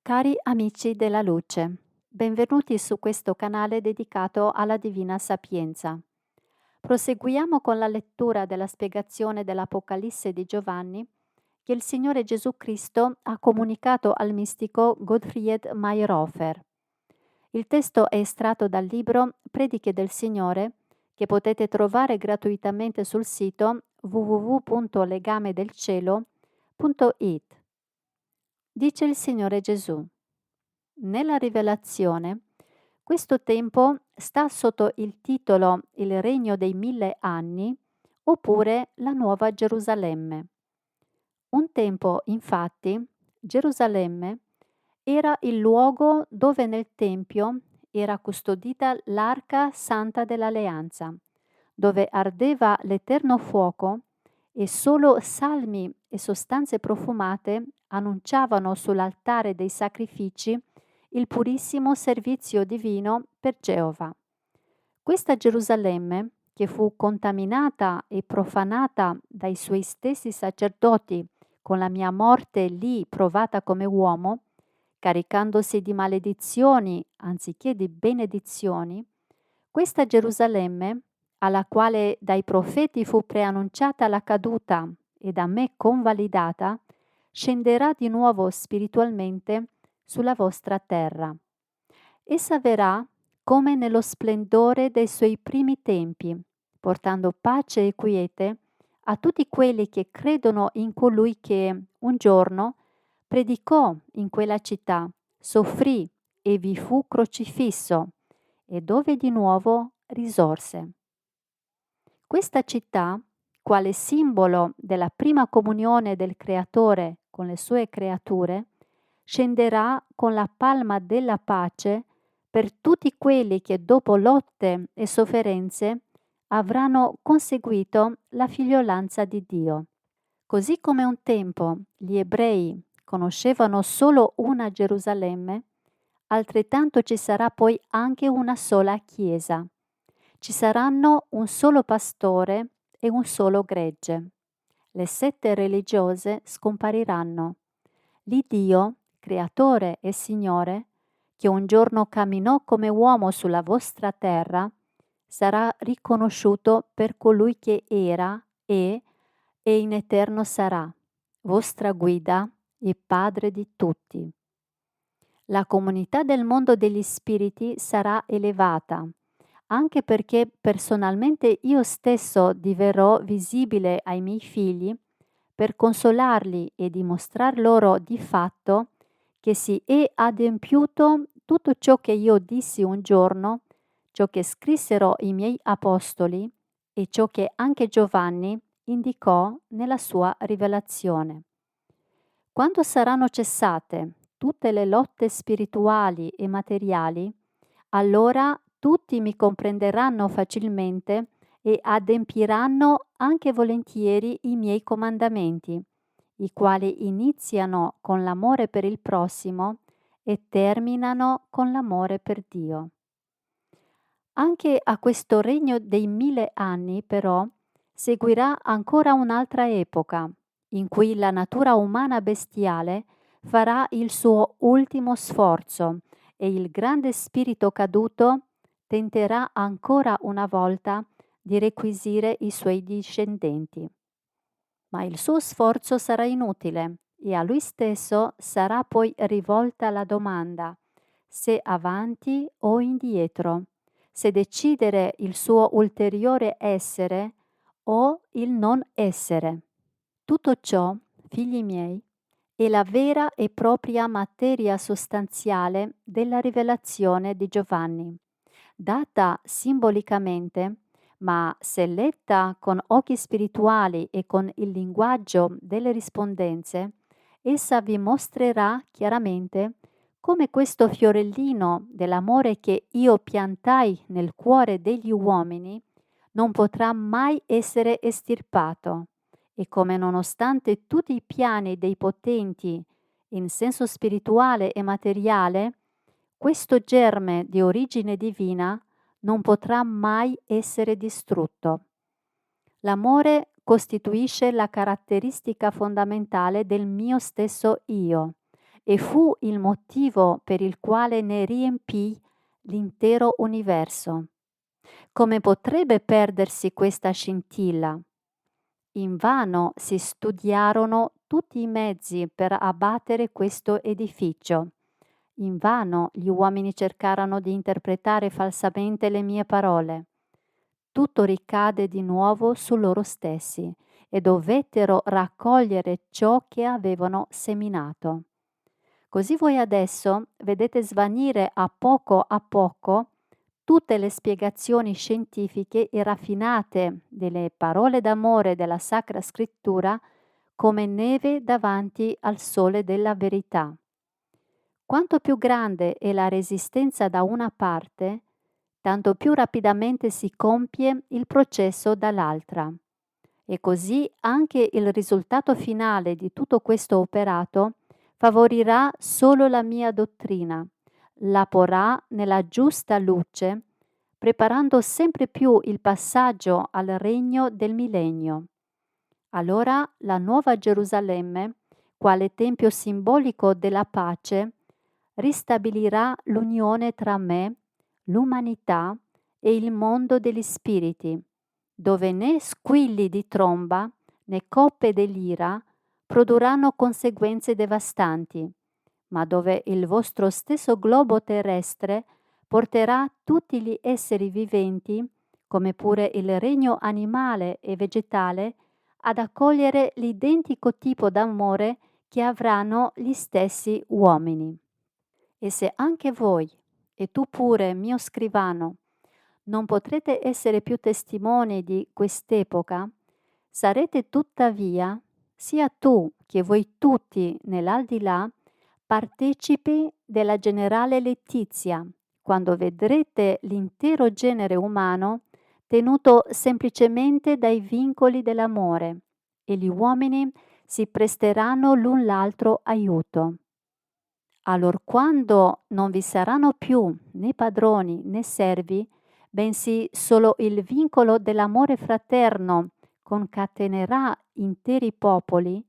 Cari amici della luce, benvenuti su questo canale dedicato alla Divina Sapienza. Proseguiamo con la lettura della spiegazione dell'Apocalisse di Giovanni che il Signore Gesù Cristo ha comunicato al mistico Gottfried Mayr-Hofer. Il testo è estratto dal libro Prediche del Signore che potete trovare gratuitamente sul sito www.legamedelcielo.it. Dice il Signore Gesù: nella rivelazione, questo tempo sta sotto il titolo Il regno dei 1000 anni oppure la Nuova Gerusalemme. Un tempo, infatti, Gerusalemme era il luogo dove nel Tempio era custodita l'Arca Santa dell'Alleanza, dove ardeva l'eterno fuoco e solo salmi e sostanze profumate annunciavano sull'altare dei sacrifici il purissimo servizio divino per Geova. Questa Gerusalemme, che fu contaminata e profanata dai suoi stessi sacerdoti con la mia morte lì provata come uomo, caricandosi di maledizioni anziché di benedizioni, questa Gerusalemme, alla quale dai profeti fu preannunciata la caduta e da me convalidata, scenderà di nuovo spiritualmente sulla vostra terra. Essa verrà come nello splendore dei suoi primi tempi, portando pace e quiete a tutti quelli che credono in colui che un giorno predicò in quella città, soffrì e vi fu crocifisso, e dove di nuovo risorse. Questa città, quale simbolo della prima comunione del Creatore con le sue creature, scenderà con la palma della pace per tutti quelli che dopo lotte e sofferenze avranno conseguito la figliolanza di Dio. Così come un tempo gli ebrei conoscevano solo una Gerusalemme, altrettanto ci sarà poi anche una sola Chiesa. Ci saranno un solo pastore e un solo gregge. Le sette religiose scompariranno. L'Iddio, Creatore e Signore, che un giorno camminò come uomo sulla vostra terra, sarà riconosciuto per colui che era, è e in eterno sarà, vostra guida e Padre di tutti. La comunità del mondo degli spiriti sarà elevata, anche perché personalmente io stesso diverrò visibile ai miei figli per consolarli e dimostrar loro di fatto che si è adempiuto tutto ciò che io dissi un giorno, ciò che scrissero i miei apostoli e ciò che anche Giovanni indicò nella sua rivelazione. Quando saranno cessate tutte le lotte spirituali e materiali, allora tutti mi comprenderanno facilmente e adempiranno anche volentieri i miei comandamenti, i quali iniziano con l'amore per il prossimo e terminano con l'amore per Dio. Anche a questo regno dei 1000 anni, però, seguirà ancora un'altra epoca, in cui la natura umana bestiale farà il suo ultimo sforzo e il grande spirito caduto tenterà ancora una volta di requisire i suoi discendenti. Ma il suo sforzo sarà inutile e a lui stesso sarà poi rivolta la domanda se avanti o indietro, se decidere il suo ulteriore essere o il non essere. Tutto ciò, figli miei, è la vera e propria materia sostanziale della rivelazione di Giovanni, data simbolicamente, ma se letta con occhi spirituali e con il linguaggio delle rispondenze, essa vi mostrerà chiaramente come questo fiorellino dell'amore che io piantai nel cuore degli uomini non potrà mai essere estirpato e come nonostante tutti i piani dei potenti in senso spirituale e materiale, questo germe di origine divina non potrà mai essere distrutto. L'amore costituisce la caratteristica fondamentale del mio stesso io e fu il motivo per il quale ne riempì l'intero universo. Come potrebbe perdersi questa scintilla? Invano si studiarono tutti i mezzi per abbattere questo edificio. Invano gli uomini cercarono di interpretare falsamente le mie parole. Tutto ricade di nuovo su loro stessi e dovettero raccogliere ciò che avevano seminato. Così voi adesso vedete svanire a poco tutte le spiegazioni scientifiche e raffinate delle parole d'amore della Sacra Scrittura come neve davanti al sole della verità. Quanto più grande è la resistenza da una parte, tanto più rapidamente si compie il processo dall'altra. E così anche il risultato finale di tutto questo operato favorirà solo la mia dottrina, la porrà nella giusta luce, preparando sempre più il passaggio al regno del millennio. Allora la nuova Gerusalemme, quale tempio simbolico della pace, ristabilirà l'unione tra me, l'umanità e il mondo degli spiriti, dove né squilli di tromba né coppe dell'ira produrranno conseguenze devastanti, ma dove il vostro stesso globo terrestre porterà tutti gli esseri viventi, come pure il regno animale e vegetale, ad accogliere l'identico tipo d'amore che avranno gli stessi uomini. E se anche voi, e tu pure, mio scrivano, non potrete essere più testimoni di quest'epoca, sarete tuttavia, sia tu che voi tutti nell'aldilà, partecipi della generale letizia, quando vedrete l'intero genere umano tenuto semplicemente dai vincoli dell'amore, e gli uomini si presteranno l'un l'altro aiuto. Allorquando non vi saranno più né padroni né servi, bensì solo il vincolo dell'amore fraterno concatenerà interi popoli,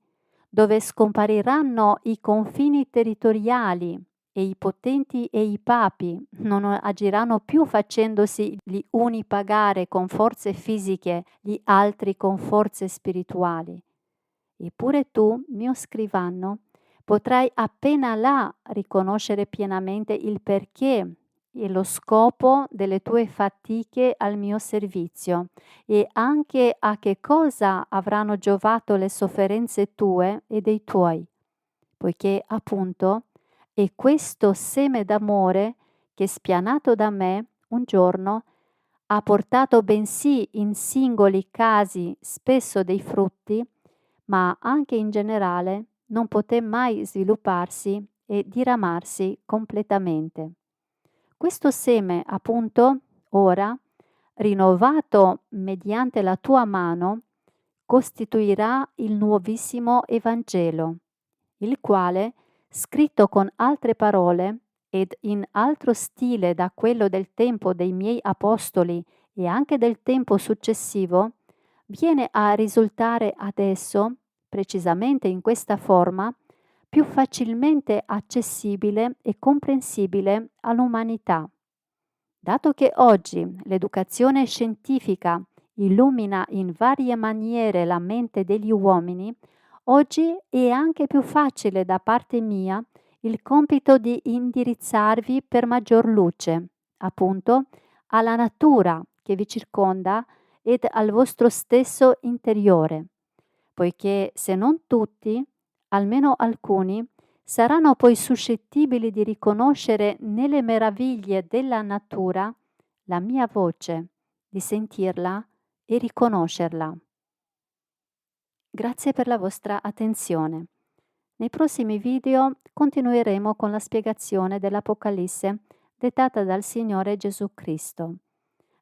dove scompariranno i confini territoriali e i potenti e i papi non agiranno più facendosi gli uni pagare con forze fisiche gli altri con forze spirituali. Eppure tu, mio scrivano, potrai appena là riconoscere pienamente il perché e lo scopo delle tue fatiche al mio servizio e anche a che cosa avranno giovato le sofferenze tue e dei tuoi, poiché appunto è questo seme d'amore che spianato da me un giorno ha portato bensì in singoli casi spesso dei frutti, ma anche in generale non poté mai svilupparsi e diramarsi completamente. Questo seme, appunto, ora, rinnovato mediante la tua mano, costituirà il nuovissimo Evangelo, il quale, scritto con altre parole ed in altro stile da quello del tempo dei miei apostoli e anche del tempo successivo, viene a risultare adesso, precisamente in questa forma, più facilmente accessibile e comprensibile all'umanità. Dato che oggi l'educazione scientifica illumina in varie maniere la mente degli uomini, oggi è anche più facile da parte mia il compito di indirizzarvi per maggior luce, appunto, alla natura che vi circonda ed al vostro stesso interiore, poiché se non tutti, almeno alcuni, saranno poi suscettibili di riconoscere nelle meraviglie della natura la mia voce, di sentirla e riconoscerla. Grazie per la vostra attenzione. Nei prossimi video continueremo con la spiegazione dell'Apocalisse dettata dal Signore Gesù Cristo.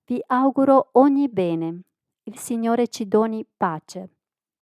Vi auguro ogni bene. Il Signore ci doni pace.